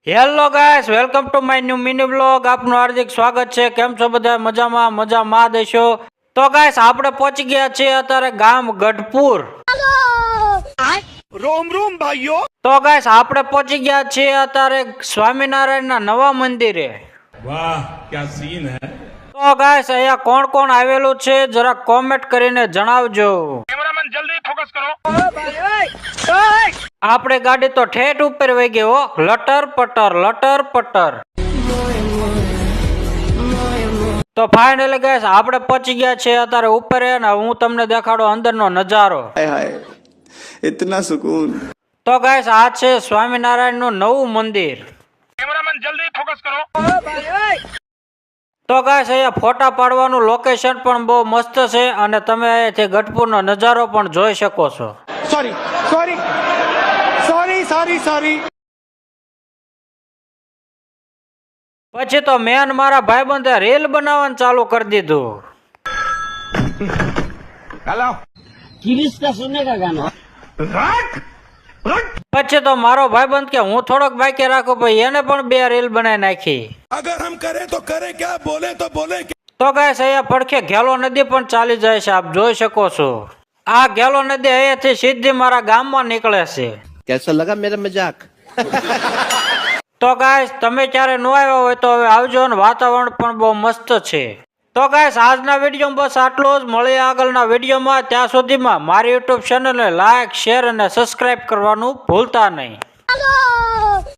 Hello guys, welcome to my new mini vlog. આપનું હાર્દિક સ્વાગત છે. કેમ છો બધા? મજામાં દેશો. તો ગાઈસ, આપણે પહોંચી ગયા છીએ અત્યારે ગામ ગઢપુર. રોમ રોમ ભાઈઓ. તો ગાઈસ, આપણે પહોંચી ગયા છીએ અત્યારે સ્વામિનારાયણના નવા મંદિરે. વાહ ક્યા સીન હે. તો ગાઈસ, અહીંયા કોણ કોણ આવેલું છે જરા કોમેન્ટ કરીને જણાવજો. કેમેરામેન જલ્દી ફોકસ કરો. આપણે ગાડી તો ઠેઠ ઉપર વહી ગઈ હો, લટર પટર. તો ફાઇનલી ગાઈસ, આપણે પહોંચી ગયા છે અત્યારે ઉપર અને હું તમને દેખાડો અંદરનો નજારો. हाय हाय इतना सुकून। તો ગાઈસ, આ છે સ્વામિનારાયણ નું નવું મંદિર. કેમેરામેન જલ્દી ફોકસ કરો. તો ગાઈસ, અહીંયા ફોટા પાડવાનું લોકેશન પણ બહુ મસ્ત છે અને તમે અહીંયાથી ગઢપુરનો નજારો પણ જોઈ શકો છો. સોરી. પછી તો મેન મારા ભાઈબંધે રીલ બનાવવાનું ચાલુ કરી દીધું. હેલો. પછી તો મારો ભાઈબંધ કે હું થોડોક બાકી રાખું, ભાઈ એને પણ 2 રીલ બનાવી નાખી. અગર હમ કરે તો કરે ક્યા, બોલે તો બોલે. તો ગાઈસ, અહીંયા પડખે ઘેલો નદી પણ ચાલી જાય છે, આપ જોઈ શકો છો. આ ઘેલો નદી અહીંયાથી સીધી મારા ગામમાં નીકળે છે. कैसा लगा मेरा मजाक? તો ગાઈસ, તમે ક્યારે ન આવ્યા હોય તો હવે આવજો અને વાતાવરણ પણ બહુ મસ્ત છે. તો ગાઈસ, આજના વિડીયોમાં બસ આટલું જ. મળીએ આગળના વિડીયોમાં. ત્યાં સુધીમાં મારી યુટ્યુબ ચેનલને લાઈક, શેર અને સબસ્ક્રાઇબ કરવાનું ભૂલતા નહીં.